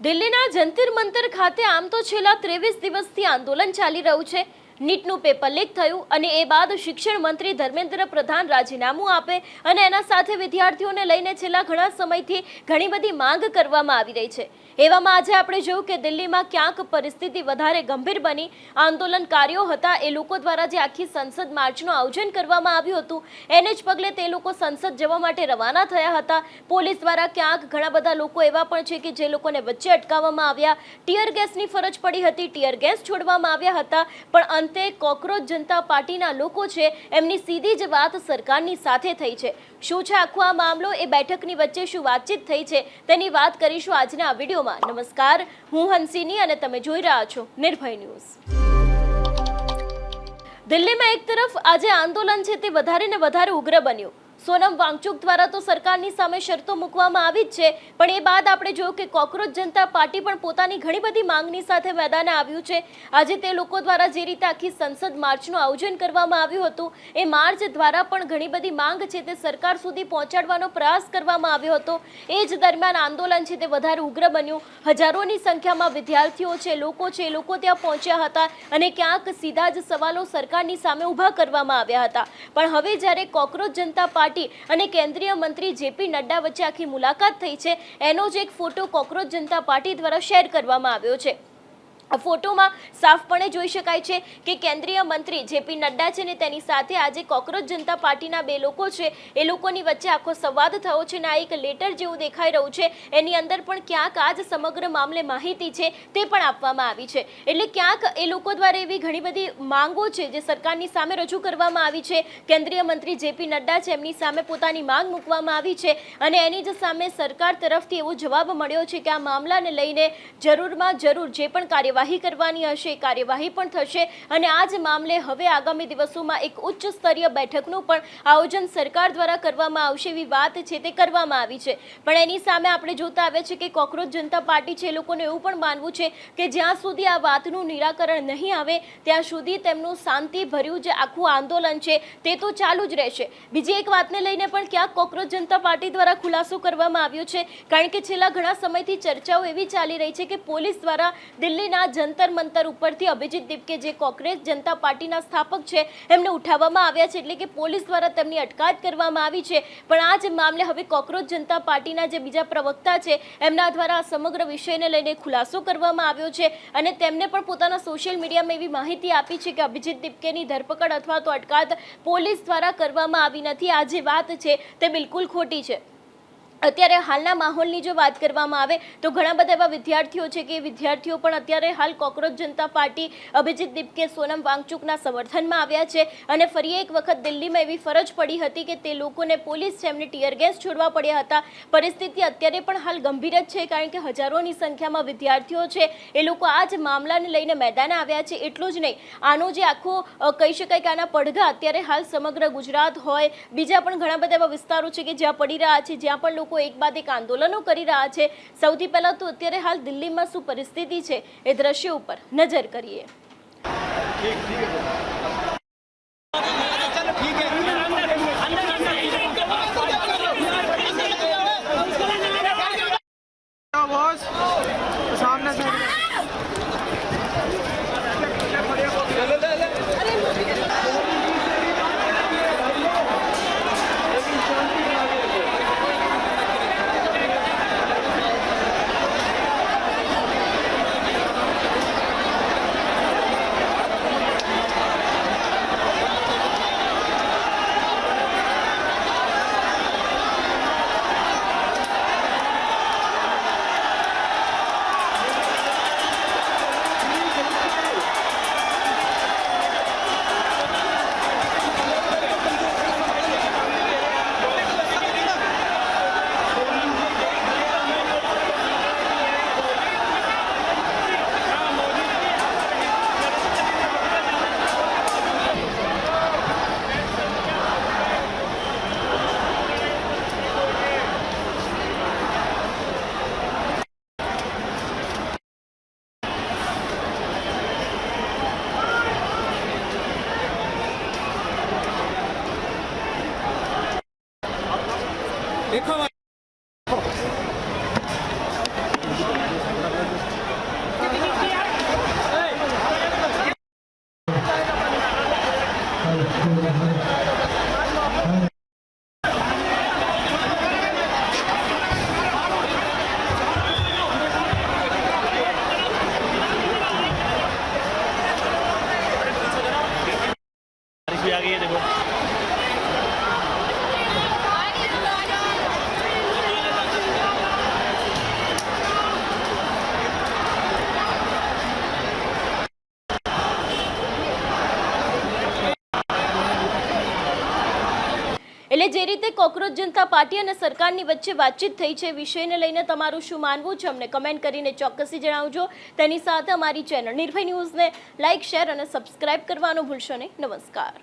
દિલ્હીના જંતર મંતર ખાતે આમ તો છેલ્લા 23 દિવસથી આંદોલન ચાલી રહ્યું છે। નીટનું પેપર લીક થયું અને એ બાદ શિક્ષણ મંત્રી ધર્મેન્દ્ર પ્રધાન રાજીનામું આપે અને એના સાથે વિદ્યાર્થીઓને લઈને છેલ્લા ઘણા સમયથી ઘણી બધી માંગ કરવામાં આવી રહી છે। એવામાં આજે આપણે જોયું કે દિલ્હીમાં ક્યાંક પરિસ્થિતિ વધારે ગંભીર બની। આંદોલનકારીઓ હતા એ લોકો દ્વારા જે આખી સંસદ માર્ચનું આયોજન કરવામાં આવ્યું હતું એને જ પગલે તે લોકો સંસદ જવા માટે રવાના થયા હતા। પોલીસ દ્વારા ક્યાંક ઘણા બધા લોકો એવા પણ છે કે જે લોકોને વચ્ચે અટકાવવામાં આવ્યા, ટીયર ગેસની ફરજ પડી હતી, ટીયર ગેસ છોડવામાં આવ્યા હતા, પણ અંતે કોકરોચ જનતા પાર્ટીના લોકો છે એમની સીધી જ વાત સરકારની સાથે થઈ છે। શું છે આખો આ મામલો, એ બેઠકની વચ્ચે શું વાતચીત થઈ છે તેની વાત કરીશું આજના આ વિડીયોમાં। નમસ્કાર, હું હંસિની અને તમે જોઈ રહ્યા છો નિર્ભય ન્યૂઝ। દિલ્હીમાં એક તરફ આજે આંદોલન છે તે વધારે ને વધારે ઉગ્ર બન્યું। સોનમ વાંગચુક દ્વારા તો સરકારની સામે શરતો મૂકવામાં આવી જ છે, પણ એ બાદ આપણે જોયું કે કોકરોચ જનતા પાર્ટી પણ પોતાની ઘણી બધી માંગની સાથે મેદાને આવ્યું છે। આજે તે લોકો દ્વારા જે રીતે આખી સંસદ માર્ચનું આયોજન કરવામાં આવ્યું હતું એ માર્ચ દ્વારા પણ ઘણી બધી માંગ છે તે સરકાર સુધી પહોંચાડવાનો પ્રયાસ કરવામાં આવ્યો હતો। એ જ દરમિયાન આંદોલન છે તે વધારે ઉગ્ર બન્યું। હજારોની સંખ્યામાં વિદ્યાર્થીઓ છે, એ લોકો ત્યાં પહોંચ્યા હતા અને ક્યાંક સીધા જ સવાલો સરકારની સામે ઊભા કરવામાં આવ્યા હતા। પણ હવે જ્યારે કોકરોચ જનતા પાર્ટી અને કેન્દ્રીય મંત્રી જેપી નડ્ડા વચ્ચે આખી મુલાકાત થઈ છે એનો જ એક ફોટો કોકરોચ જનતા પાર્ટી દ્વારા શેર કરવામાં આવ્યો છે। આ ફોટોમાં સાફપણે જોઈ શકાય છે કે કેન્દ્રીય મંત્રી જેપી નડ્ડા છે ને તેની સાથે આજે કોકરોચ જનતા પાર્ટીના બે લોકો છે એ લોકોની વચ્ચે આખો સંવાદ થયો છે ને આ એક લેટર જેવું દેખાઈ રહ્યું છે। એની અંદર પણ ક્યાંક આ જ સમગ્ર મામલે માહિતી છે તે પણ આપવામાં આવી છે। એટલે ક્યાંક એ લોકો દ્વારા એવી ઘણી બધી માંગો છે જે સરકારની સામે રજૂ કરવામાં આવી છે। કેન્દ્રીય મંત્રી જેપી નડ્ડા છે એમની સામે પોતાની માંગ મૂકવામાં આવી છે અને એની જ સામે સરકાર તરફથી એવો જવાબ મળ્યો છે કે આ મામલાને લઈને જરૂરમાં જરૂર જે પણ કાર્યવાહી કરવાની હશે કાર્યવાહી પણ થશે અને આ જ મામલે હવે આગામી દિવસોમાં એક ઉચ્ચ સ્તરીય બેઠકનું પણ આયોજન સરકાર દ્વારા કરવામાં આવશે એવી વાત છે તે કરવામાં આવી છે। પણ એની સામે આપણે જોતા આવ્યા છે કે કોકરોચ જનતા પાર્ટી છે એ લોકોને એવું પણ માનવું છે કે જ્યાં સુધી આ વાતનું નિરાકરણ નહીં આવે ત્યાં સુધી તેમનું શાંતિભર્યું જે આખું આંદોલન છે તે તો ચાલુ જ રહેશે। બીજી એક વાતને લઈને પણ ક્યાંક કોકરોચ જનતા પાર્ટી દ્વારા ખુલાસો કરવામાં આવ્યો છે, કારણ કે છેલ્લા ઘણા સમયથી ચર્ચાઓ એવી ચાલી રહી છે કે પોલીસ દ્વારા દિલ્હીના જંતર મંતર ઉપરથી અભિજીત દીપકે જે કોકરોચ જનતા પાર્ટીના સ્થાપક છે એમને ઉઠાવવામાં આવ્યા છે, એટલે કે પોલીસ દ્વારા તેમની અટકાયત કરવામાં આવી છે। પણ આ જ મામલે હવે કોકરોચ જનતા પાર્ટીના જે બીજા પ્રવક્તા છે એમના દ્વારા આ સમગ્ર વિષયને લઈને ખુલાસો કરવામાં આવ્યો છે અને તેમને પણ પોતાના સોશિયલ મીડિયામાં એવી માહિતી આપી છે કે અભિજીત દીપકેની ધરપકડ અથવા તો અટકાયત પોલીસ દ્વારા કરવામાં આવી નથી। આ જે વાત છે તે બિલકુલ ખોટી છે। અત્યારે હાલના માહોલની જો વાત કરવામાં આવે તો ઘણા બધા એવા વિદ્યાર્થીઓ છે કે વિદ્યાર્થીઓ પણ અત્યારે હાલ કોકરોચ જનતા પાર્ટી અભિજીત દીપકે સોનમ વાંગચુકના સમર્થનમાં આવ્યા છે અને ફરી એક વખત દિલ્હીમાં એવી ફરજ પડી હતી કે તે લોકોને પોલીસ છે એમને ટીયર ગેસ છોડવા પડ્યા હતા। પરિસ્થિતિ અત્યારે પણ હાલ ગંભીર જ છે, કારણ કે હજારોની સંખ્યામાં વિદ્યાર્થીઓ છે એ લોકો આ જ મામલાને લઈને મેદાને આવ્યા છે। એટલું જ નહીં, આનો જે આખો કહી શકાય કે આના પડઘા અત્યારે હાલ સમગ્ર ગુજરાત હોય, બીજા પણ ઘણા બધા એવા વિસ્તારો છે કે જ્યાં પડી રહ્યા છે, જ્યાં પણ લોકો એક બાદ એક આંદોલનો કરી રહ્યા છે। સૌથી પહેલા તો અત્યારે હાલ દિલ્હીમાં શું પરિસ્થિતિ છે એ દ્રશ્ય ઉપર નજર કરીએ। જે રીતે કોકરોચ જનતા પાર્ટી અને સરકારની વચ્ચે વાતચીત થઈ છે વિષયને લઈને તમારું શું માનવું છે અમને કમેન્ટ કરીને ચોક્કસથી જણાવજો. તેની સાથે અમારી ચેનલ નિર્ભય ન્યૂઝને લાઇક, શેર અને સબસ્ક્રાઇબ કરવાનું ભૂલશો નહીં. નમસ્કાર.